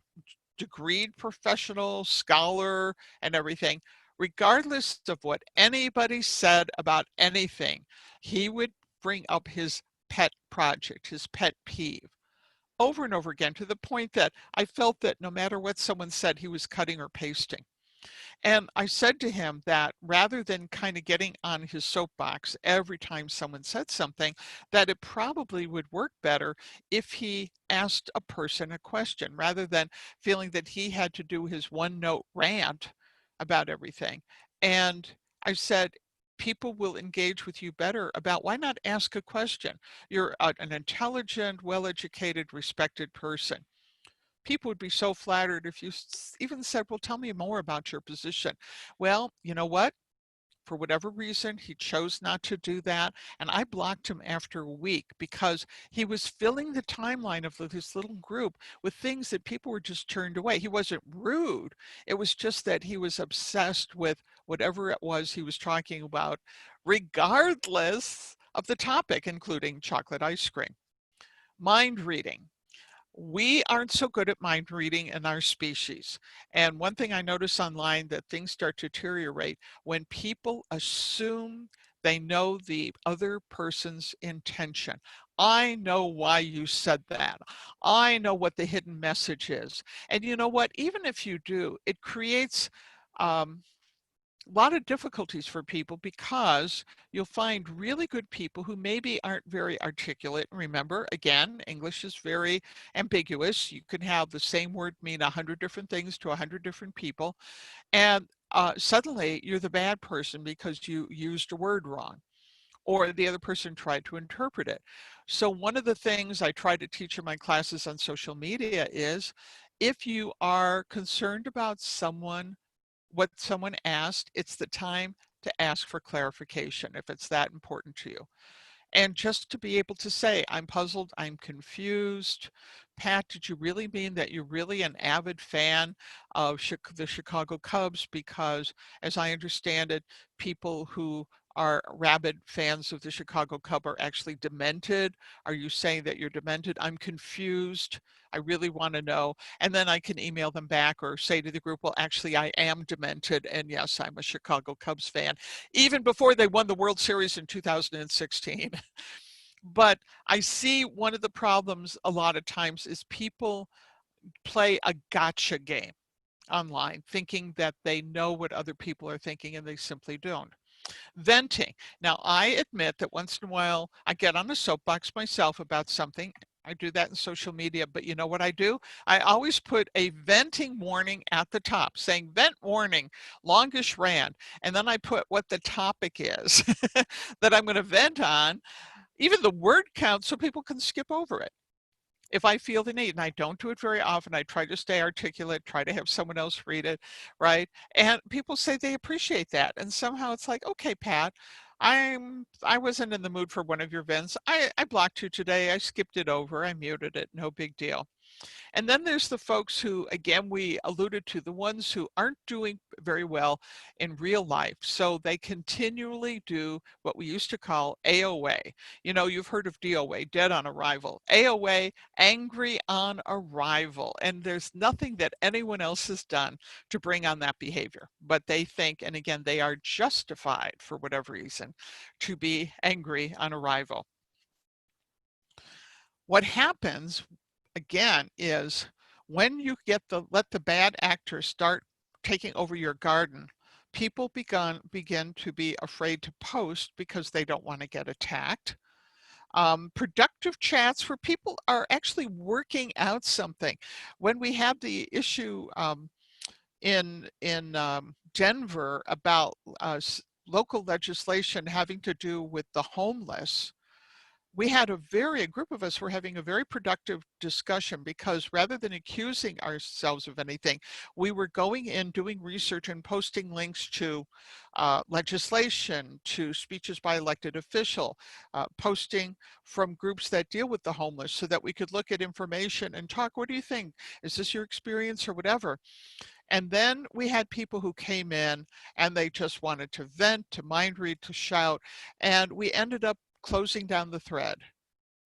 degreed professional, scholar, and everything, regardless of what anybody said about anything, he would bring up his pet project, his pet peeve over and over again to the point that I felt that no matter what someone said, he was cutting or pasting. And I said to him that rather than kind of getting on his soapbox every time someone said something, that it probably would work better if he asked a person a question rather than feeling that he had to do his one note rant about everything. And I said, people will engage with you better about why not ask a question? You're an intelligent, well-educated, respected person. People would be so flattered if you even said, well, tell me more about your position. Well, you know what? For whatever reason, he chose not to do that. And I blocked him after a week because he was filling the timeline of this little group with things that people were just turned away. He wasn't rude. It was just that he was obsessed with whatever it was he was talking about, regardless of the topic, including chocolate ice cream. Mind reading. We aren't so good at mind reading in our species. And one thing I notice online that things start to deteriorate when people assume they know the other person's intention. I know why you said that. I know what the hidden message is. And you know what? Even if you do, it creates a lot of difficulties for people because you'll find really good people who maybe aren't very articulate. Remember, again, English is very ambiguous. You can have the same word mean 100 different things to 100 different people. And suddenly you're the bad person because you used a word wrong or the other person tried to interpret it. So one of the things I try to teach in my classes on social media is if you are concerned about what someone asked, it's the time to ask for clarification if it's that important to you. And just to be able to say, I'm puzzled, I'm confused. Pat, did you really mean that you're really an avid fan of the Chicago Cubs? Because as I understand it, people who are rabid fans of the Chicago Cub are actually demented. Are you saying that you're demented? I'm confused. I really want to know. And then I can email them back or say to the group, well, actually, I am demented. And yes, I'm a Chicago Cubs fan, even before they won the World Series in 2016. But I see one of the problems a lot of times is people play a gotcha game online, thinking that they know what other people are thinking and they simply don't. Venting. Now, I admit that once in a while I get on a soapbox myself about something. I do that in social media, but you know what I do? I always put a venting warning at the top saying vent warning, longish rant, and then I put what the topic is that I'm going to vent on, even the word count so people can skip over it if I feel the need, and I don't do it very often. I try to stay articulate, try to have someone else read it, right? And people say they appreciate that. And somehow it's like, okay, Pat, I wasn't in the mood for one of your vents. I blocked you today. I skipped it over. I muted it. No big deal. And then there's the folks who, again, we alluded to, the ones who aren't doing very well in real life. So they continually do what we used to call AOA. You know, you've heard of DOA, dead on arrival. AOA, angry on arrival. And there's nothing that anyone else has done to bring on that behavior. But they think, and again, they are justified for whatever reason to be angry on arrival. What happens again is when you let the bad actors start taking over your garden, people begin to be afraid to post because they don't want to get attacked. Productive chats where people are actually working out something. When we had the issue in Denver about local legislation having to do with the homeless, we had a group of us were having a very productive discussion because rather than accusing ourselves of anything, we were going in, doing research and posting links to legislation, to speeches by elected official, posting from groups that deal with the homeless so that we could look at information and talk, what do you think? Is this your experience or whatever? And then we had people who came in and they just wanted to vent, to mind read, to shout, and we ended up closing down the thread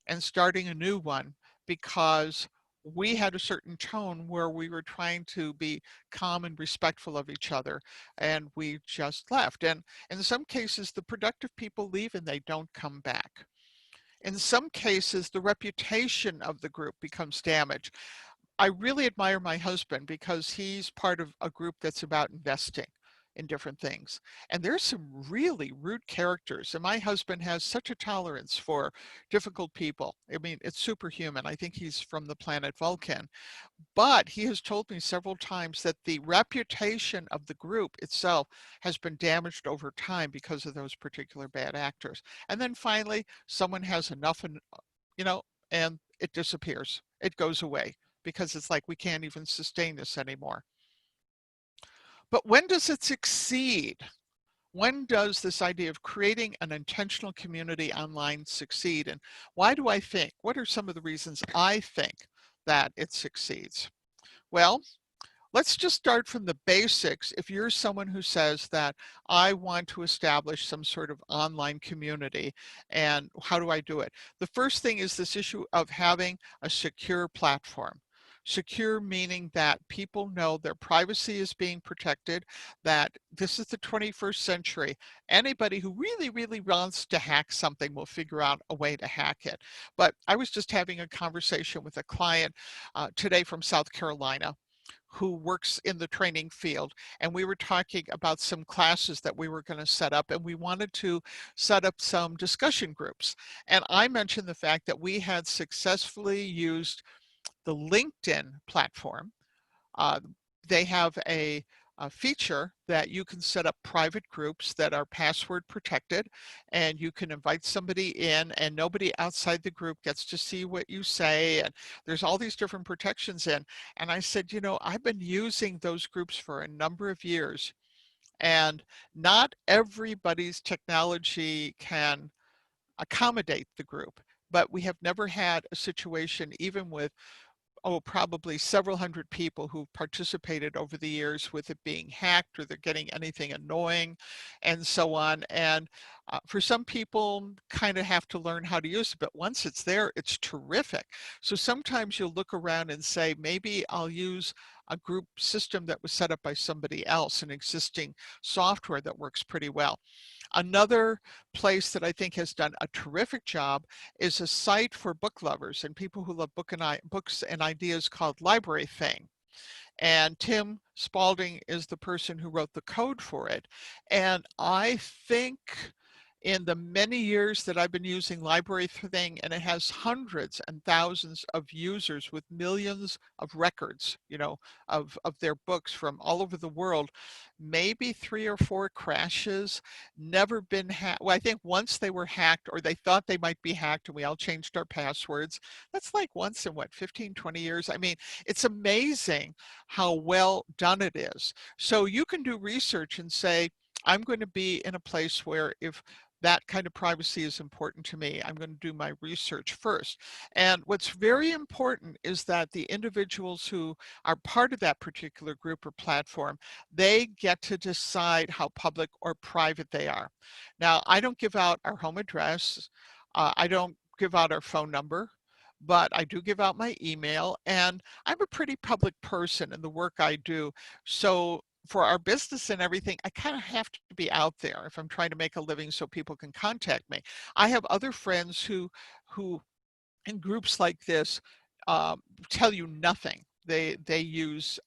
and starting a new one because we had a certain tone where we were trying to be calm and respectful of each other, and we just left. And in some cases, the productive people leave and they don't come back. In some cases, the reputation of the group becomes damaged. I really admire my husband because he's part of a group that's about investing. in different things. And there's some really rude characters. And my husband has such a tolerance for difficult people. I mean, it's superhuman. I think he's from the planet Vulcan. But he has told me several times that the reputation of the group itself has been damaged over time because of those particular bad actors. And then finally, someone has enough, and you know, and it disappears. It goes away because it's like we can't even sustain this anymore. But when does it succeed? When does this idea of creating an intentional community online succeed? And why do I think? What are some of the reasons I think that it succeeds? Well, let's just start from the basics. If you're someone who says that I want to establish some sort of online community, and how do I do it? The first thing is this issue of having a secure platform. Secure meaning that people know their privacy is being protected, that this is the 21st century. Anybody who really, really wants to hack something will figure out a way to hack it. But I was just having a conversation with a client today from South Carolina who works in the training field, and we were talking about some classes that we were going to set up, and we wanted to set up some discussion groups. And I mentioned the fact that we had successfully used the LinkedIn platform. uh, they have a feature that you can set up private groups that are password protected, and you can invite somebody in and nobody outside the group gets to see what you say, and there's all these different protections in. And I said, you know, I've been using those groups for a number of years, and not everybody's technology can accommodate the group, but we have never had a situation, even with probably several hundred people who participated over the years, with it being hacked or they're getting anything annoying and so on. And for some people, kind of have to learn how to use it, but once it's there, it's terrific. So sometimes you'll look around and say, maybe I'll use a group system that was set up by somebody else, an existing software that works pretty well. Another place that I think has done a terrific job is a site for book lovers and people who love books and ideas called Library Thing. And Tim Spalding is the person who wrote the code for it. And I think in the many years that I've been using Library Thing, and it has hundreds and thousands of users with millions of records, you know, of their books from all over the world, maybe 3 or 4 crashes, never been hacked. Well, I think once they were hacked, or they thought they might be hacked, and we all changed our passwords. That's like once in what, 15, 20 years? I mean, it's amazing how well done it is. So you can do research and say, I'm going to be in a place where if that kind of privacy is important to me, I'm going to do my research first. And what's very important is that the individuals who are part of that particular group or platform, they get to decide how public or private they are. Now, I don't give out our home address. I don't give out our phone number, but I do give out my email, and I'm a pretty public person in the work I do. So for our business and everything, I kind of have to be out there if I'm trying to make a living so people can contact me. I have other friends who in groups like this um, tell you nothing. They use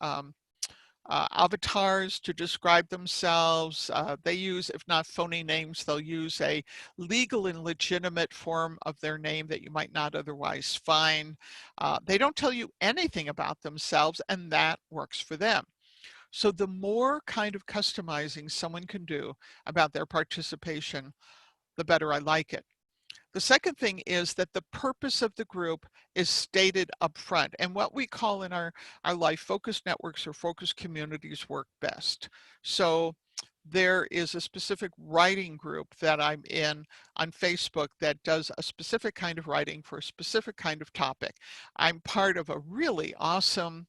avatars to describe themselves. They use, if not phony names, they'll use a legal and legitimate form of their name that you might not otherwise find. They don't tell you anything about themselves, and that works for them. So the more kind of customizing someone can do about their participation, the better I like it. The second thing is that the purpose of the group is stated up front, and what we call in our life focused networks or focused communities work best. So there is a specific writing group that I'm in on Facebook that does a specific kind of writing for a specific kind of topic. I'm part of a really awesome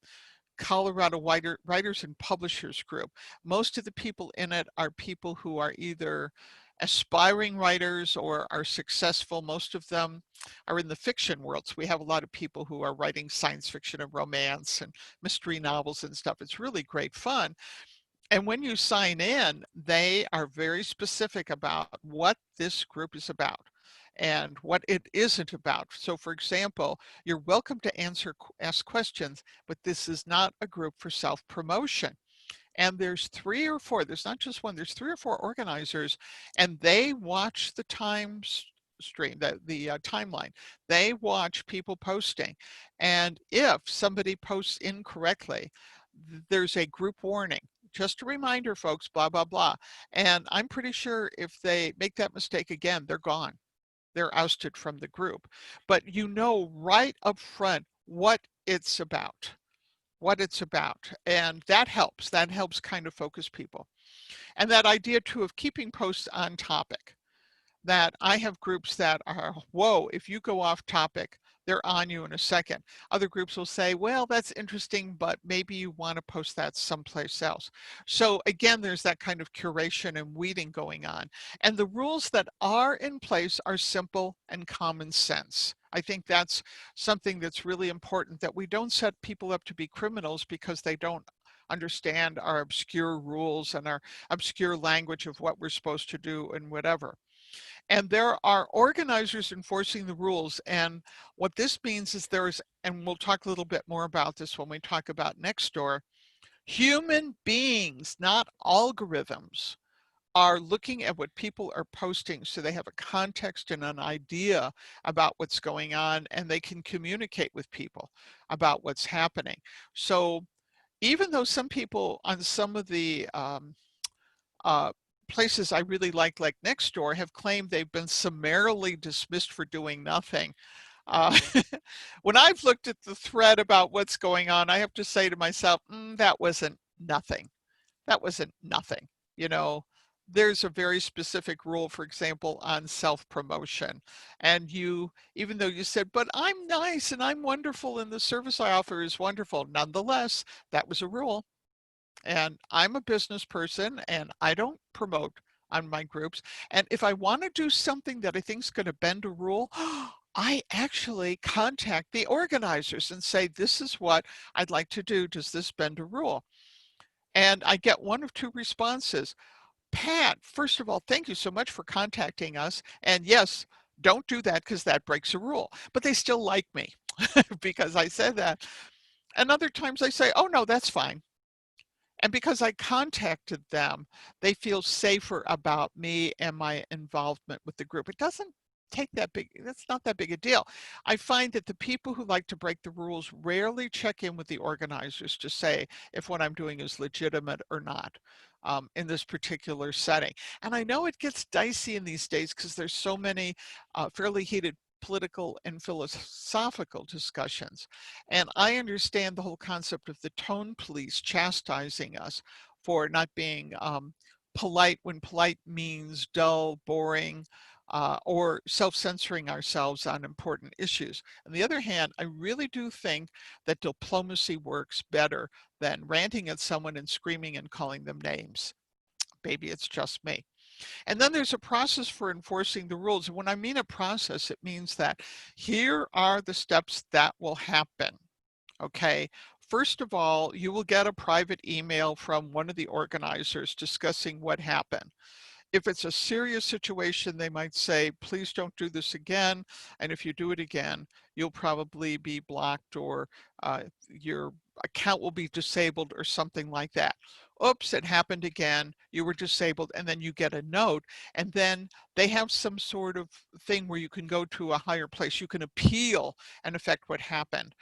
Colorado Writers and Publishers Group. Most of the people in it are people who are either aspiring writers or are successful. Most of them are in the fiction world. So we have a lot of people who are writing science fiction and romance and mystery novels and stuff. It's really great fun. And when you sign in, they are very specific about what this group is about and what it isn't about. So for example, you're welcome to ask questions, but this is not a group for self-promotion. And there's 3 or 4, there's not just one, there's 3 or 4 organizers, and they watch the stream, the timeline. They watch people posting. And if somebody posts incorrectly, there's a group warning. Just a reminder, folks, blah, blah, blah. And I'm pretty sure if they make that mistake again, they're gone. They're ousted from the group. But you know right up front what it's about, and that helps kind of focus people. And that idea too of keeping posts on topic, that I have groups that are, whoa, if you go off topic, they're on you in a second. Other groups will say, well, that's interesting, but maybe you want to post that someplace else. So again, there's that kind of curation and weeding going on. And the rules that are in place are simple and common sense. I think that's something that's really important, that we don't set people up to be criminals because they don't understand our obscure rules and our obscure language of what we're supposed to do and whatever. And there are organizers enforcing the rules. And what this means is there's, and we'll talk a little bit more about this when we talk about Nextdoor, human beings, not algorithms, are looking at what people are posting so they have a context and an idea about what's going on, and they can communicate with people about what's happening. So even though some people on some of the uh, places I really like Nextdoor, have claimed they've been summarily dismissed for doing nothing. Uh, when I've looked at the thread about what's going on, I have to say to myself, that wasn't nothing. That wasn't nothing. You know, there's a very specific rule, for example, on self-promotion. And you, even though you said, but I'm nice and I'm wonderful and the service I offer is wonderful, nonetheless, that was a rule. And I'm a business person and I don't promote on my groups. And if I want to do something that I think is going to bend a rule, I actually contact the organizers and say, this is what I'd like to do. Does this bend a rule? And I get one of two responses. Pat, first of all, thank you so much for contacting us. And yes, don't do that because that breaks a rule. But they still like me because I said that. And other times I say, oh no, that's fine. And because I contacted them, they feel safer about me and my involvement with the group. It doesn't take that big, that's not that big a deal. I find that the people who like to break the rules rarely check in with the organizers to say if what I'm doing is legitimate or not in this particular setting. And I know it gets dicey in these days because there's so many fairly heated political and philosophical discussions. And I understand the whole concept of the tone police chastising us for not being polite when polite means dull, boring, or self-censoring ourselves on important issues. On the other hand, I really do think that diplomacy works better than ranting at someone and screaming and calling them names. Maybe it's just me. And then there's a process for enforcing the rules. And when I mean a process, it means that here are the steps that will happen. Okay. First of all, you will get a private email from one of the organizers discussing what happened. If it's a serious situation, they might say, please don't do this again. And if you do it again, you'll probably be blocked or your account will be disabled or something like that. Oops, it happened again. You were disabled. And then you get a note. And then they have some sort of thing where you can go to a higher place. You can appeal and affect what happened.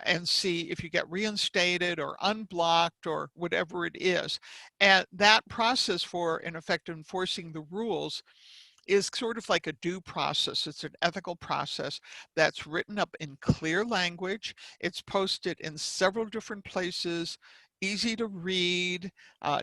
And see if you get reinstated or unblocked or whatever it is. And that process for, in effect, enforcing the rules is sort of like a due process. It's an ethical process that's written up in clear language. It's posted in several different places, easy to read,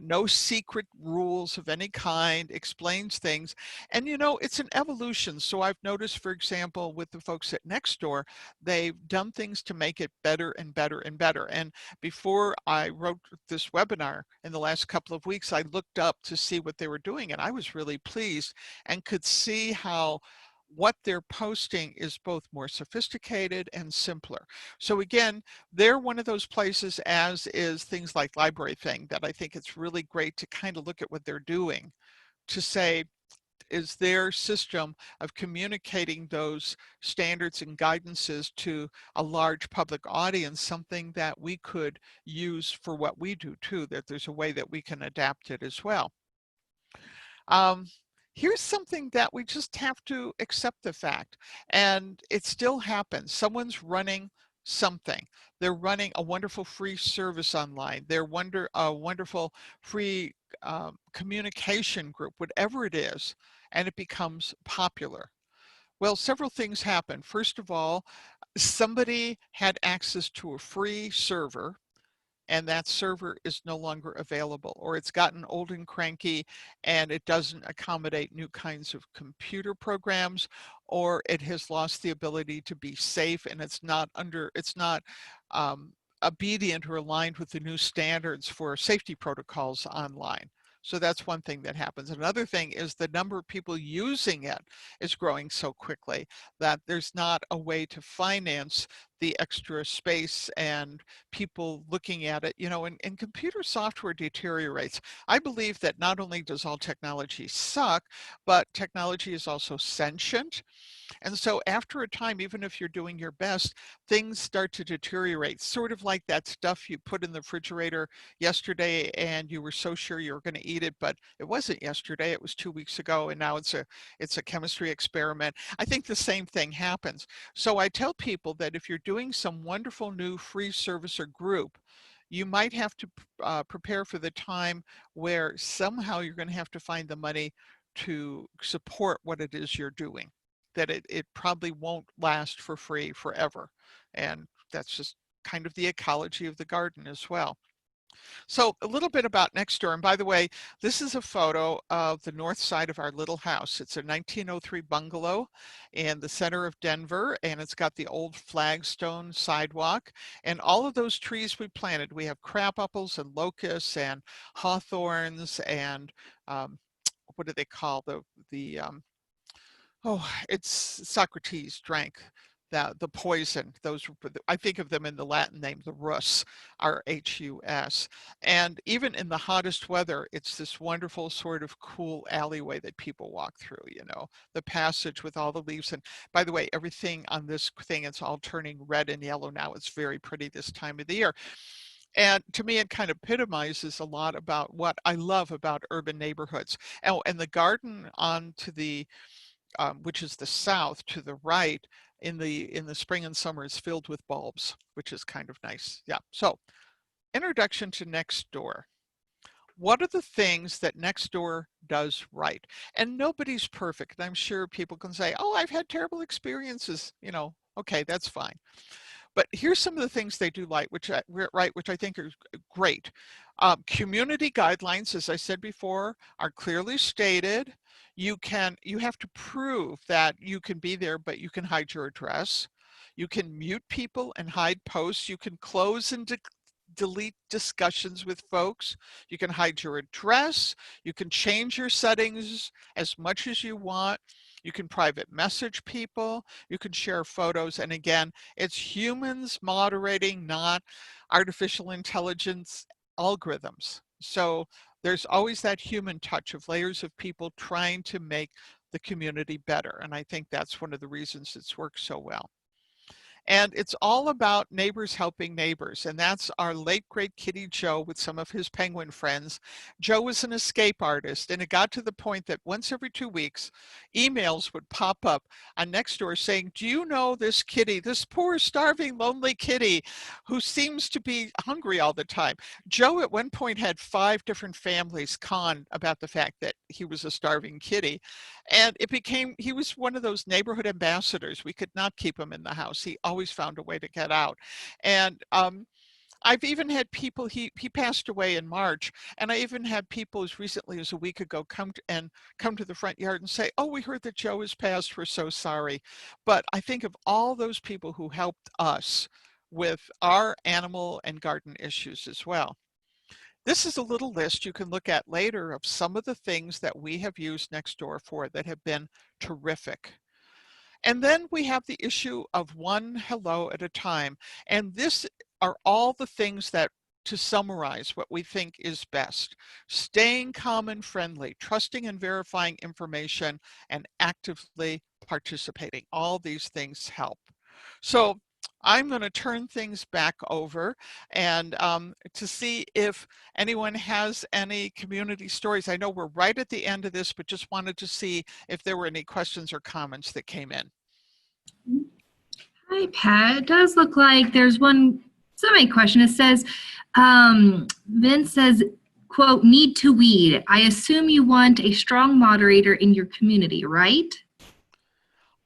no secret rules of any kind, explains things. And you know, it's an evolution. So I've noticed, for example, with the folks at Nextdoor, they've done things to make it better and better and better. And before I wrote this webinar in the last couple of weeks, I looked up to see what they were doing, and I was really pleased and could see how what they're posting is both more sophisticated and simpler. So again, they're one of those places, as is things like Library Thing, that I think it's really great to kind of look at what they're doing to say, is their system of communicating those standards and guidances to a large public audience something that we could use for what we do too, that there's a way that we can adapt it as well. Um, Here's something that we just have to accept the fact, and it still happens. Someone's running something. They're running a wonderful free service online. They're a wonderful free communication group, whatever it is, and it becomes popular. Well, several things happen. First of all, somebody had access to a free server and that server is no longer available, or it's gotten old and cranky and it doesn't accommodate new kinds of computer programs, or it has lost the ability to be safe and it's not um, obedient or aligned with the new standards for safety protocols online. So that's one thing that happens. Another thing is the number of people using it is growing so quickly that there's not a way to finance the extra space and people looking at it, and computer software deteriorates. I believe that not only does all technology suck, but technology is also sentient. And so after a time, even if you're doing your best, things start to deteriorate, sort of like that stuff you put in the refrigerator yesterday and you were so sure you were going to eat it, but it wasn't yesterday, it was 2 weeks ago, and now it's a chemistry experiment. I think the same thing happens. So I tell people that if you're doing some wonderful new free service or group, you might have to prepare for the time where somehow you're going to have to find the money to support what it is you're doing, that it probably won't last for free forever. And that's just kind of the ecology of the garden as well. So a little bit about Nextdoor. And by the way, this is a photo of the north side of our little house. It's a 1903 bungalow in the center of Denver, and it's got the old flagstone sidewalk. And all of those trees we planted, we have crab apples and locusts and hawthorns and what do they call the oh, it's Socrates drank the poison. Those I think of them in the Latin name, the Rus, R-H-U-S. And even in the hottest weather, it's this wonderful sort of cool alleyway that people walk through, the passage with all the leaves. And by the way, everything on this thing, it's all turning red and yellow now. It's very pretty this time of the year. And to me, it kind of epitomizes a lot about what I love about urban neighborhoods. Oh, and the garden on to the which is the south to the right in the spring and summer is filled with bulbs, which is kind of nice. Yeah. So introduction to Nextdoor. What are the things that Nextdoor does right? And nobody's perfect. And I'm sure people can say, oh, I've had terrible experiences. Okay, that's fine. But here's some of the things they do which I think are great. Community guidelines, as I said before, are clearly stated. You have to prove that you can be there, but you can hide your address. You can mute people and hide posts. You can close and delete discussions with folks. You can hide your address. You can change your settings as much as you want. You can private message people. You can share photos. And again, it's humans moderating, not artificial intelligence algorithms. So there's always that human touch of layers of people trying to make the community better. And I think that's one of the reasons it's worked so well. And it's all about neighbors helping neighbors. And that's our late great Kitty Joe with some of his penguin friends. Joe was an escape artist, and it got to the point that once every 2 weeks, emails would pop up on Nextdoor saying, do you know this kitty, this poor, starving, lonely kitty who seems to be hungry all the time? Joe at one point had 5 different families con about the fact that he was a starving kitty. And he was one of those neighborhood ambassadors. We could not keep him in the house. He always found a way to get out. And I've even had people, he passed away in March, and I even had people as recently as a week ago come to the front yard and say, oh, we heard that Joe has passed, we're so sorry. But I think of all those people who helped us with our animal and garden issues as well. This is a little list you can look at later of some of the things that we have used Nextdoor for that have been terrific. And then we have the issue of one hello at a time. And this are all the things that to summarize what we think is best. Staying calm and friendly, trusting and verifying information, and actively participating. All these things help. So I'm going to turn things back over and to see if anyone has any community stories. I know we're right at the end of this, but just wanted to see if there were any questions or comments that came in. Hi, Pat. It does look like there's one semi-question. It says, Vince says, quote, need to weed. I assume you want a strong moderator in your community, right?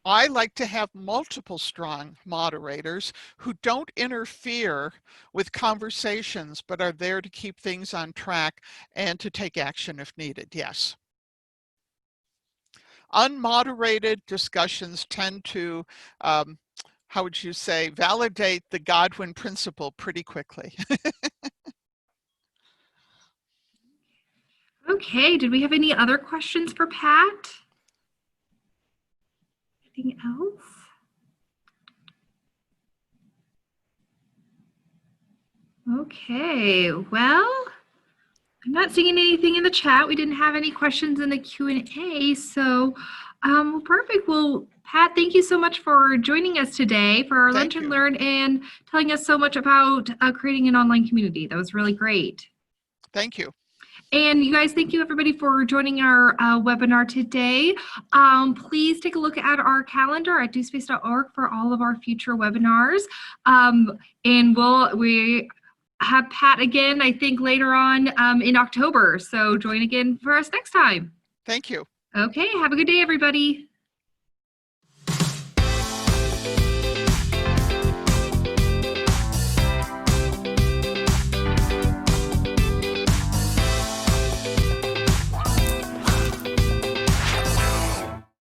I like to have multiple strong moderators who don't interfere with conversations, but are there to keep things on track and to take action if needed, yes. Unmoderated discussions tend to, how would you say, validate the Godwin principle pretty quickly. Okay, did we have any other questions for Pat? Anything else? Okay, well, I'm not seeing anything in the chat. We didn't have any questions in the Q&A, so perfect. Well, Pat, thank you so much for joining us today for our Lunch and Learn and telling us so much about creating an online community. That was really great. Thank you. And you guys, thank you everybody for joining our webinar today. Please take a look at our calendar at dospace.org for all of our future webinars. And we have Pat again, I think later on in October. So join again for us next time. Thank you. Okay, have a good day, everybody.